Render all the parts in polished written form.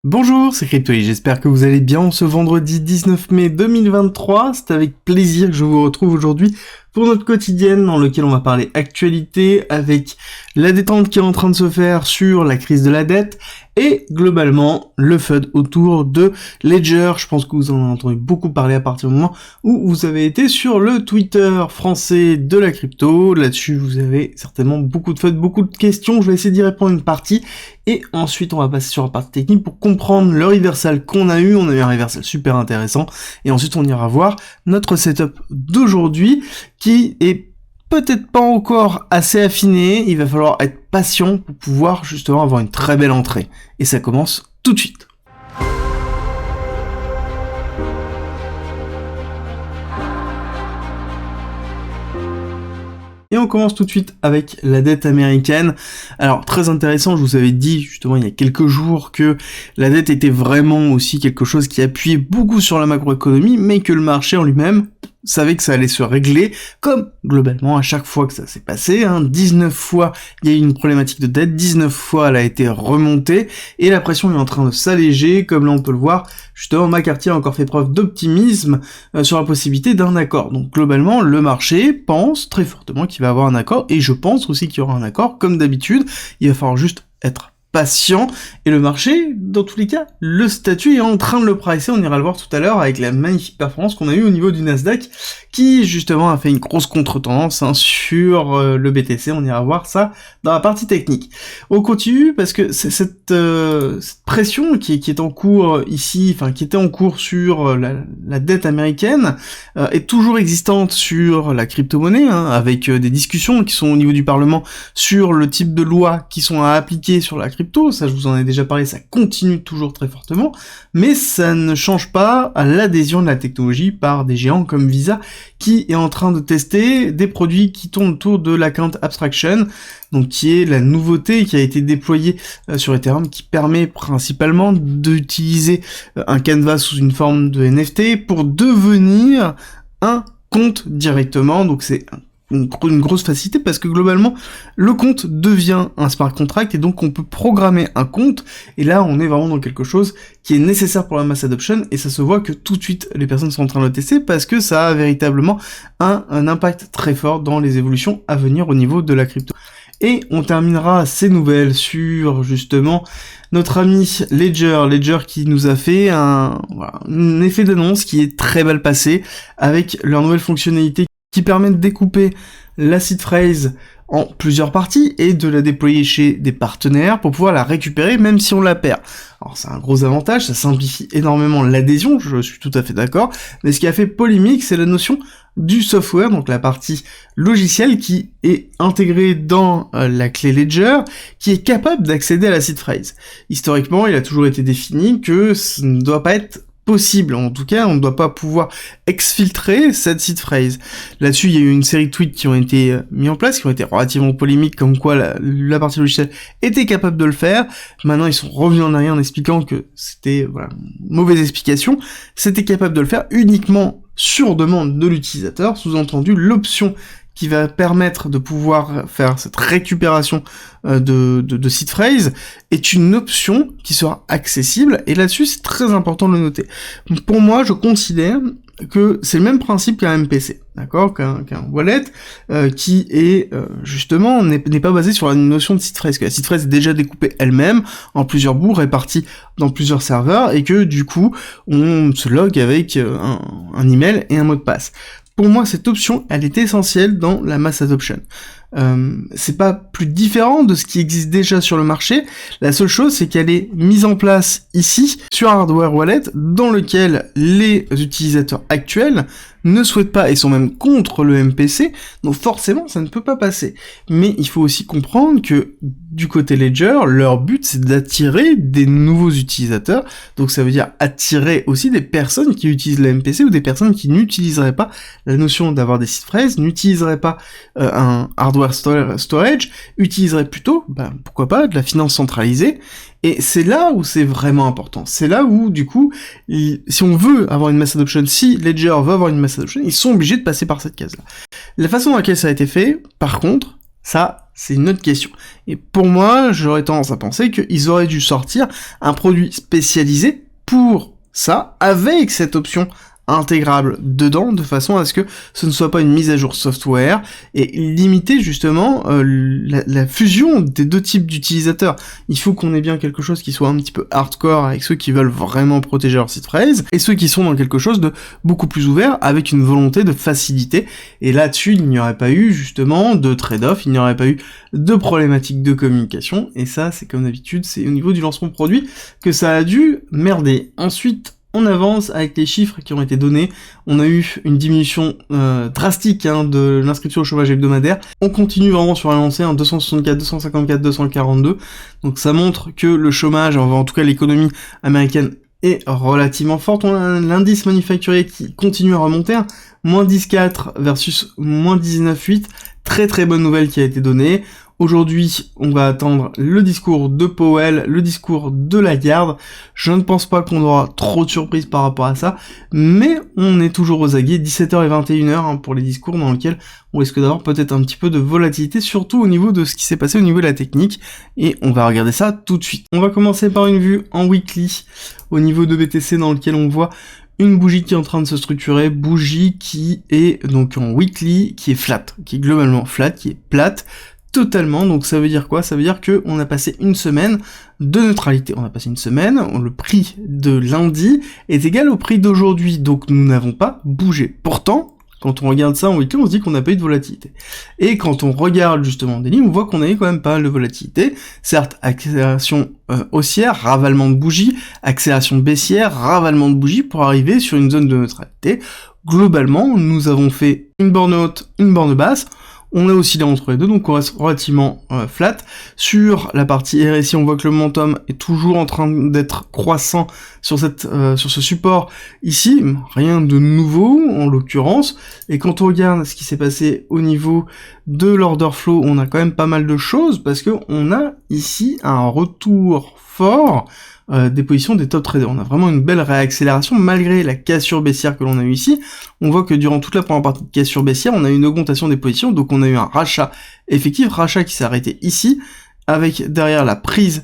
Bonjour, c'est Cryptoï, j'espère que vous allez bien ce vendredi 19 mai 2023. C'est avec plaisir que je vous retrouve aujourd'hui pour notre quotidienne dans lequel on va parler actualité avec la détente qui est en train de se faire sur la crise de la dette et globalement le FUD autour de Ledger. Je pense que vous en avez entendu beaucoup parler à partir du moment où vous avez été sur le Twitter français de la crypto. Là-dessus, vous avez certainement beaucoup de FUD, beaucoup de questions. Je vais essayer d'y répondre une partie et ensuite on va passer sur la partie technique pour comprendre le reversal qu'on a eu. On a eu un reversal super intéressant et ensuite on ira voir notre setup d'aujourd'hui qui est peut-être pas encore assez affiné. Il va falloir être patient pour pouvoir justement avoir une très belle entrée. Et ça commence tout de suite. Et on commence tout de suite avec la dette américaine. Alors, très intéressant, je vous avais dit justement il y a quelques jours que la dette était vraiment aussi quelque chose qui appuyait beaucoup sur la macroéconomie, mais que le marché en lui-même savait que ça allait se régler, comme globalement à chaque fois que ça s'est passé, 19 fois il y a eu une problématique de dette, 19 fois elle a été remontée, et la pression est en train de s'alléger, comme là on peut le voir, justement McCarthy a encore fait preuve d'optimisme sur la possibilité d'un accord. Donc globalement, le marché pense très fortement qu'il va avoir un accord, et je pense aussi qu'il y aura un accord, comme d'habitude, il va falloir juste être patient, et le marché, dans tous les cas, le statut est en train de le pricer, on ira le voir tout à l'heure avec la magnifique performance qu'on a eue au niveau du Nasdaq, qui justement a fait une grosse contre-tendance sur le BTC, on ira voir ça dans la partie technique. On continue parce que c'est cette pression qui est en cours ici, enfin qui était en cours sur la dette américaine, est toujours existante sur la crypto-monnaie, avec des discussions qui sont au niveau du Parlement sur le type de loi qui sont à appliquer sur la crypto, ça je vous en ai déjà parlé, ça continue toujours très fortement, mais ça ne change pas à l'adhésion de la technologie par des géants comme Visa, qui est en train de tester des produits qui tournent autour de l'account abstraction, donc qui est la nouveauté qui a été déployée sur Ethereum, qui permet principalement d'utiliser un canvas sous une forme de NFT pour devenir un compte directement, donc c'est une grosse facilité parce que globalement le compte devient un smart contract et donc on peut programmer un compte, et là on est vraiment dans quelque chose qui est nécessaire pour la mass adoption, et ça se voit que tout de suite les personnes sont en train de le tester parce que ça a véritablement un impact très fort dans les évolutions à venir au niveau de la crypto. Et on terminera ces nouvelles sur justement notre ami Ledger qui nous a fait un effet d'annonce qui est très mal passé avec leur nouvelle fonctionnalité qui permet de découper la seed phrase en plusieurs parties et de la déployer chez des partenaires pour pouvoir la récupérer même si on la perd. Alors c'est un gros avantage, ça simplifie énormément l'adhésion, je suis tout à fait d'accord, mais ce qui a fait polémique, c'est la notion du software, donc la partie logicielle qui est intégrée dans la clé Ledger, qui est capable d'accéder à la seed phrase. Historiquement, il a toujours été défini que ce ne doit pas être possible, en tout cas on ne doit pas pouvoir exfiltrer cette seed phrase. Là-dessus il y a eu une série de tweets qui ont été mis en place, qui ont été relativement polémiques, comme quoi la partie logicielle était capable de le faire. Maintenant ils sont revenus en arrière en expliquant que c'était une mauvaise explication, c'était capable de le faire uniquement sur demande de l'utilisateur, sous-entendu l'option qui va permettre de pouvoir faire cette récupération de seed phrase est une option qui sera accessible, et là-dessus c'est très important de le noter. Pour moi, je considère que c'est le même principe qu'un MPC, d'accord, qu'un wallet qui est justement n'est pas basé sur la notion de seed phrase, que la seed phrase est déjà découpée elle-même en plusieurs bouts répartis dans plusieurs serveurs, et que du coup on se log avec un email et un mot de passe. Pour moi, cette option, elle est essentielle dans la mass adoption. C'est pas plus différent de ce qui existe déjà sur le marché. La seule chose, c'est qu'elle est mise en place ici, sur un hardware wallet, dans lequel les utilisateurs actuels ne souhaitent pas et sont même contre le MPC, donc forcément ça ne peut pas passer. Mais il faut aussi comprendre que du côté Ledger, leur but c'est d'attirer des nouveaux utilisateurs, donc ça veut dire attirer aussi des personnes qui utilisent le MPC ou des personnes qui n'utiliseraient pas la notion d'avoir des seed phrases, n'utiliseraient pas un hardware storage, utiliseraient plutôt, pourquoi pas, de la finance centralisée. Et c'est là où c'est vraiment important. C'est là où, du coup, si on veut avoir une mass adoption, si Ledger veut avoir une mass adoption, ils sont obligés de passer par cette case-là. La façon dans laquelle ça a été fait, par contre, Ça, c'est une autre question. Et pour moi, j'aurais tendance à penser qu'ils auraient dû sortir un produit spécialisé pour ça, avec cette option intégrable dedans, de façon à ce que ce ne soit pas une mise à jour software, et limiter justement la fusion des deux types d'utilisateurs. Il faut qu'on ait bien quelque chose qui soit un petit peu hardcore, avec ceux qui veulent vraiment protéger leur site phrase, et ceux qui sont dans quelque chose de beaucoup plus ouvert, avec une volonté de facilité, et là-dessus, il n'y aurait pas eu justement de trade-off, il n'y aurait pas eu de problématiques de communication, et ça, c'est comme d'habitude, c'est au niveau du lancement produit que ça a dû merder. Ensuite, on avance avec les chiffres qui ont été donnés. On a eu une diminution drastique de l'inscription au chômage hebdomadaire. On continue vraiment sur la lancée, 264, 254, 242. Donc ça montre que le chômage, en tout cas l'économie américaine, est relativement forte. On a l'indice manufacturier qui continue à remonter, moins 10,4 versus moins 19,8. Très très bonne nouvelle qui a été donnée. Aujourd'hui, on va attendre le discours de Powell, le discours de Lagarde. Je ne pense pas qu'on aura trop de surprises par rapport à ça, mais on est toujours aux aguets, 17h et 21h pour les discours dans lesquels on risque d'avoir peut-être un petit peu de volatilité, surtout au niveau de ce qui s'est passé au niveau de la technique, et on va regarder ça tout de suite. On va commencer par une vue en weekly, au niveau de BTC, dans lequel on voit une bougie qui est en train de se structurer, bougie qui est donc en weekly, qui est flat, qui est globalement flat, qui est plate, totalement. Donc ça veut dire quoi? Ça veut dire que on a passé une semaine de neutralité. On a passé une semaine, le prix de lundi est égal au prix d'aujourd'hui, donc nous n'avons pas bougé. Pourtant, quand on regarde ça en weekly, on se dit qu'on n'a pas eu de volatilité. Et quand on regarde justement des lignes, on voit qu'on a eu quand même pas mal de volatilité. Certes, accélération haussière, ravalement de bougie, accélération baissière, ravalement de bougie pour arriver sur une zone de neutralité. Globalement, nous avons fait une borne haute, une borne basse. On a oscillé entre les deux, donc on reste relativement flat. Sur la partie RSI, on voit que le momentum est toujours en train d'être croissant sur sur ce support ici, rien de nouveau en l'occurrence. Et quand on regarde ce qui s'est passé au niveau de l'order flow, on a quand même pas mal de choses, parce que on a ici un retour fort des positions des top traders. On a vraiment une belle réaccélération malgré la cassure baissière que l'on a eu ici. On voit que durant toute la première partie de cassure baissière, on a eu une augmentation des positions, donc on a eu un rachat effectif, rachat qui s'est arrêté ici, avec derrière la prise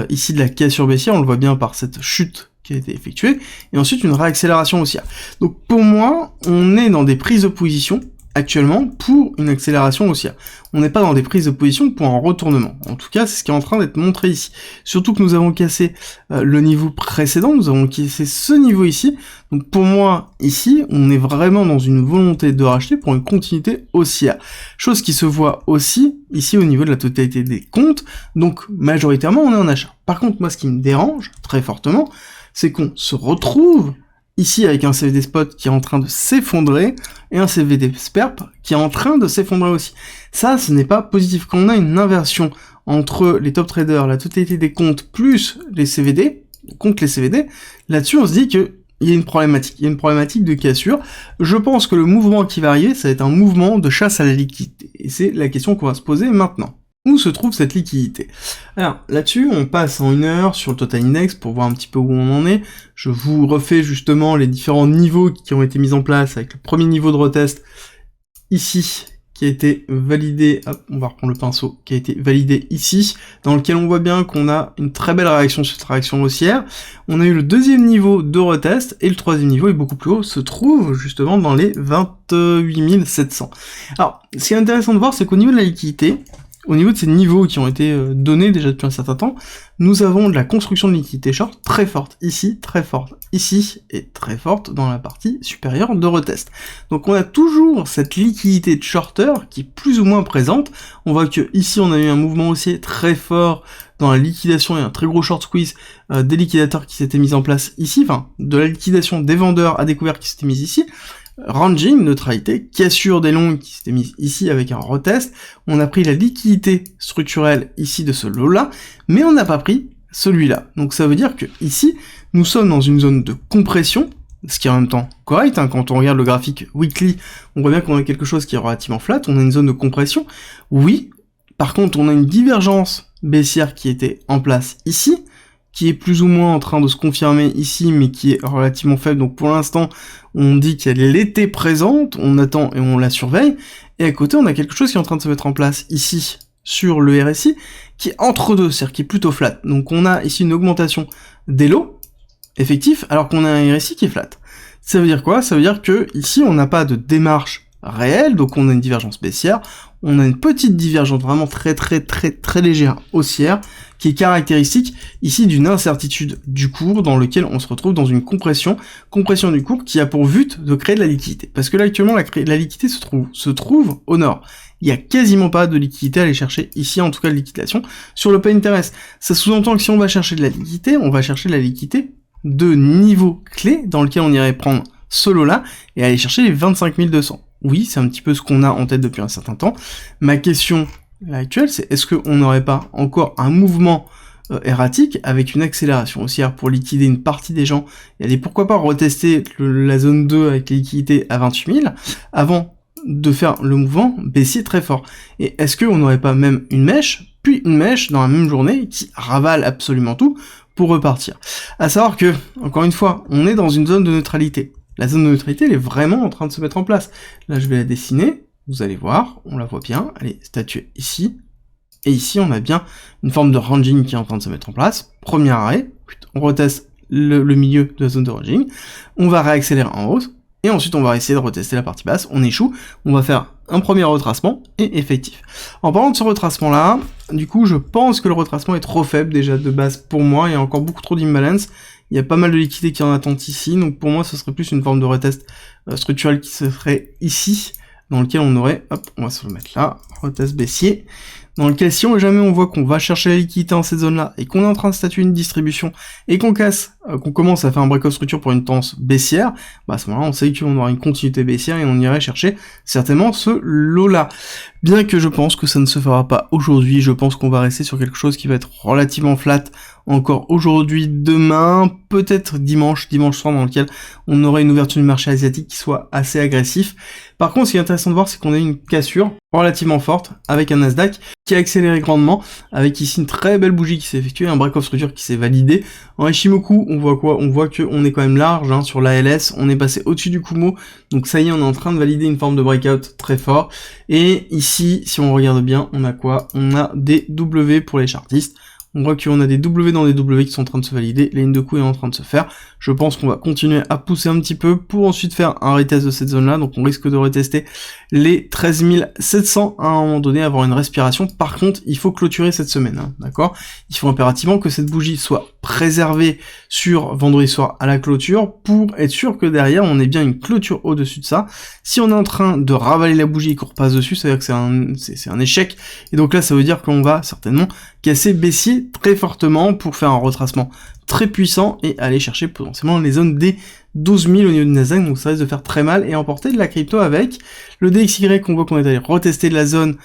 ici de la cassure baissière, on le voit bien par cette chute qui a été effectuée, et ensuite une réaccélération haussière. Donc pour moi, on est dans des prises de position actuellement pour une accélération haussière. On n'est pas dans des prises de position pour un retournement. En tout cas, c'est ce qui est en train d'être montré ici. Surtout que nous avons cassé le niveau précédent, nous avons cassé ce niveau ici. Donc pour moi, ici, on est vraiment dans une volonté de racheter pour une continuité haussière. Chose qui se voit aussi ici au niveau de la totalité des comptes. Donc majoritairement, on est en achat. Par contre, moi, ce qui me dérange très fortement, c'est qu'on se retrouve ici avec un CVD spot qui est en train de s'effondrer, et un CVD SPERP qui est en train de s'effondrer aussi. Ça, ce n'est pas positif. Quand on a une inversion entre les top traders, la totalité des comptes, plus les CVD, contre les CVD, là-dessus on se dit que il y a une problématique. Il y a une problématique de cassure. Je pense que le mouvement qui va arriver, ça va être un mouvement de chasse à la liquidité. Et c'est la question qu'on va se poser maintenant. Où se trouve cette liquidité? Alors, là-dessus, on passe en 1 heure sur le Total Index pour voir un petit peu où on en est. Je vous refais justement les différents niveaux qui ont été mis en place avec le premier niveau de retest ici, qui a été validé, hop, on va reprendre le pinceau, qui a été validé ici, dans lequel on voit bien qu'on a une très belle réaction sur cette réaction haussière. On a eu le deuxième niveau de retest, et le troisième niveau est beaucoup plus haut, se trouve justement dans les 28 700. Alors, ce qui est intéressant de voir, c'est qu'au niveau de la liquidité, au niveau de ces niveaux qui ont été donnés déjà depuis un certain temps, nous avons de la construction de liquidité short très forte ici, et très forte dans la partie supérieure de retest. Donc on a toujours cette liquidité de shorter qui est plus ou moins présente. On voit que ici on a eu un mouvement haussier très fort dans la liquidation et un très gros short squeeze des liquidateurs qui s'étaient mis en place ici, enfin de la liquidation des vendeurs à découvert qui s'étaient mis ici. Ranging, neutralité, cassure des longues qui s'était mise ici avec un retest, on a pris la liquidité structurelle ici de ce lot-là, mais on n'a pas pris celui-là. Donc ça veut dire que ici, nous sommes dans une zone de compression, ce qui est en même temps correct, quand on regarde le graphique weekly, on voit bien qu'on a quelque chose qui est relativement flat, on a une zone de compression, oui, par contre on a une divergence baissière qui était en place ici, qui est plus ou moins en train de se confirmer ici, mais qui est relativement faible. Donc pour l'instant, on dit qu'elle était présente, on attend et on la surveille. Et à côté, on a quelque chose qui est en train de se mettre en place ici, sur le RSI, qui est entre deux, c'est-à-dire qui est plutôt flat. Donc on a ici une augmentation des lots effectifs, alors qu'on a un RSI qui est flat. Ça veut dire quoi? Ça veut dire que ici, on n'a pas de démarche réelle, donc on a une divergence baissière, on a une petite divergence vraiment très légère haussière, qui est caractéristique ici d'une incertitude du cours dans lequel on se retrouve dans une compression du cours qui a pour but de créer de la liquidité. Parce que là actuellement la liquidité se trouve au nord. Il y a quasiment pas de liquidité à aller chercher ici, en tout cas de liquidation, sur le pay interest. Ça sous-entend que si on va chercher de la liquidité, on va chercher de la liquidité de niveau clé dans lequel on irait prendre ce lot-là et aller chercher les 25 200. Oui, c'est un petit peu ce qu'on a en tête depuis un certain temps. Ma question là, actuelle, c'est est-ce qu'on n'aurait pas encore un mouvement erratique avec une accélération haussière pour liquider une partie des gens et aller pourquoi pas retester la zone 2 avec les liquidités à 28 000 avant de faire le mouvement baissier très fort. Et est-ce qu'on n'aurait pas même une mèche, puis une mèche dans la même journée qui ravale absolument tout pour repartir? À savoir que, encore une fois, on est dans une zone de neutralité. La zone de neutralité, elle est vraiment en train de se mettre en place. Là, je vais la dessiner, vous allez voir, on la voit bien, elle est statuée ici, et ici, on a bien une forme de ranging qui est en train de se mettre en place. Premier arrêt, on reteste le milieu de la zone de ranging, on va réaccélérer en hausse, et ensuite on va essayer de retester la partie basse, on échoue, on va faire un premier retracement, et effectif. En parlant de ce retracement-là, du coup, je pense que le retracement est trop faible déjà de base pour moi, il y a encore beaucoup trop d'imbalance, il y a pas mal de liquidités qui en attendent ici, donc pour moi ce serait plus une forme de retest structurel qui se ferait ici, dans lequel on aurait, hop, on va se le mettre là, retest baissier, dans lequel si jamais on voit qu'on va chercher la liquidité dans cette zone-là, et qu'on est en train de statuer une distribution, et qu'on casse, qu'on commence à faire un break-off structure pour une tendance baissière, bah à ce moment-là on sait qu'on aura une continuité baissière, et on irait chercher certainement ce lot-là. Bien que je pense que ça ne se fera pas aujourd'hui, je pense qu'on va rester sur quelque chose qui va être relativement flat, encore aujourd'hui, demain, peut-être dimanche soir, dans lequel on aurait une ouverture du marché asiatique qui soit assez agressif. Par contre, ce qui est intéressant de voir, c'est qu'on a une cassure relativement forte avec un Nasdaq qui a accéléré grandement, avec ici une très belle bougie qui s'est effectuée, un break-off structure qui s'est validé. En Ichimoku, on voit quoi? On voit qu'on est quand même large hein, sur l'ALS, on est passé au-dessus du Kumo, donc ça y est, on est en train de valider une forme de breakout très fort. Et ici, si on regarde bien, on a quoi? On a des W pour les chartistes. On voit qu'on a des W dans des W qui sont en train de se valider, la ligne de coup est en train de se faire. Je pense qu'on va continuer à pousser un petit peu pour ensuite faire un retest de cette zone-là, donc on risque de retester les 13 700 à un moment donné, avoir une respiration. Par contre, il faut clôturer cette semaine, hein, d'accord? Il faut impérativement que cette bougie soit préservée sur vendredi soir à la clôture pour être sûr que derrière on ait bien une clôture au-dessus de ça. Si on est en train de ravaler la bougie et qu'on repasse dessus, ça veut dire que c'est un échec, et donc là ça veut dire qu'on va certainement casser baissier très fortement pour faire un retracement très puissant et aller chercher potentiellement les zones des 12 000 au niveau du Nasdaq, donc ça risque de faire très mal et emporter de la crypto avec. Le DXY, on voit qu'on est allé retester de la zone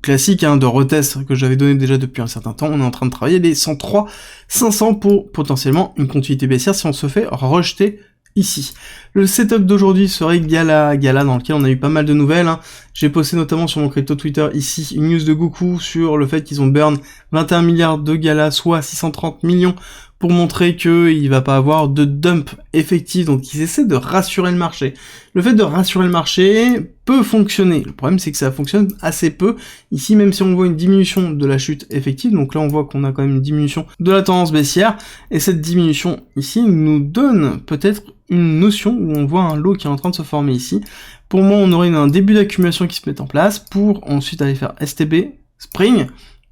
classique hein, de retest que j'avais donné déjà depuis un certain temps, on est en train de travailler les 103 500 pour potentiellement une continuité baissière si on se fait rejeter ici. Le setup d'aujourd'hui serait Gala dans lequel on a eu pas mal de nouvelles. Hein. J'ai posté notamment sur mon crypto Twitter ici une news de Goku sur le fait qu'ils ont burn 21 milliards de Gala, soit 630 millions pour montrer qu'il va pas avoir de dump effectif, donc ils essaient de rassurer le marché. Le fait de rassurer le marché peut fonctionner, le problème c'est que ça fonctionne assez peu, ici même si on voit une diminution de la chute effective, donc là on voit qu'on a quand même une diminution de la tendance baissière, et cette diminution ici nous donne peut-être une notion où on voit un lot qui est en train de se former ici. Pour moi on aurait un début d'accumulation qui se met en place, pour ensuite aller faire STB, Spring,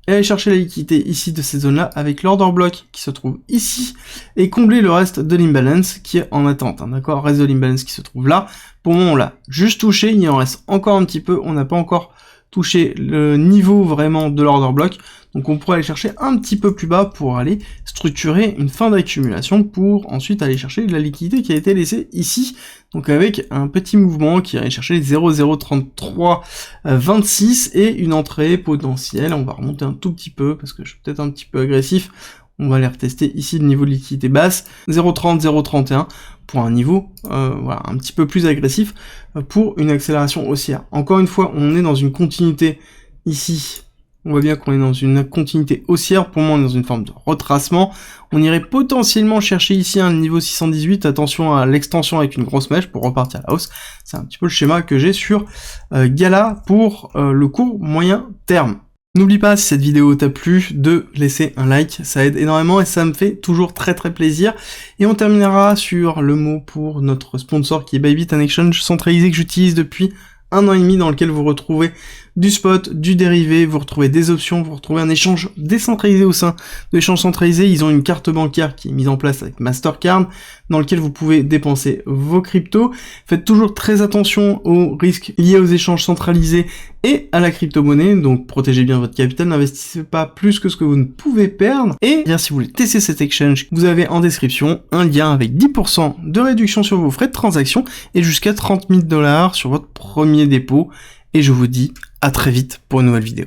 et aller chercher la liquidité ici de ces zones-là avec l'order block qui se trouve ici, et combler le reste de l'imbalance qui est en attente, hein, d'accord? Reste de l'imbalance qui se trouve là, pour le moment on l'a juste touché, il en reste encore un petit peu, on n'a pas encore touché le niveau vraiment de l'order block, donc on pourrait aller chercher un petit peu plus bas pour aller structurer une fin d'accumulation pour ensuite aller chercher de la liquidité qui a été laissée ici, donc avec un petit mouvement qui irait chercher les 0,03326 et une entrée potentielle. On va remonter un tout petit peu parce que je suis peut-être un petit peu agressif, on va aller retester ici le niveau de liquidité basse, 0,30, 0,31 pour un niveau voilà, un petit peu plus agressif pour une accélération haussière. Encore une fois, on est dans une continuité ici On voit bien qu'on est dans une continuité haussière, pour moi on est dans une forme de retracement. On irait potentiellement chercher ici un niveau 618, attention à l'extension avec une grosse mèche pour repartir à la hausse. C'est un petit peu le schéma que j'ai sur Gala pour le court moyen terme. N'oublie pas, si cette vidéo t'a plu, de laisser un like, ça aide énormément et ça me fait toujours très plaisir. Et on terminera sur le mot pour notre sponsor qui est Bybit, un exchange centralisé que j'utilise depuis 1 an et demi, dans lequel vous retrouvez du spot, du dérivé, vous retrouvez des options, vous retrouvez un échange décentralisé au sein de l'échange centralisé. Ils ont une carte bancaire qui est mise en place avec Mastercard, dans lequel vous pouvez dépenser vos cryptos. Faites toujours très attention aux risques liés aux échanges centralisés et à la crypto-monnaie, donc protégez bien votre capital, n'investissez pas plus que ce que vous ne pouvez perdre. Et bien, si vous voulez tester cet exchange, vous avez en description un lien avec 10% de réduction sur vos frais de transaction et jusqu'à 30 000 $ sur votre premier dépôt. Et je vous dis à très vite pour une nouvelle vidéo.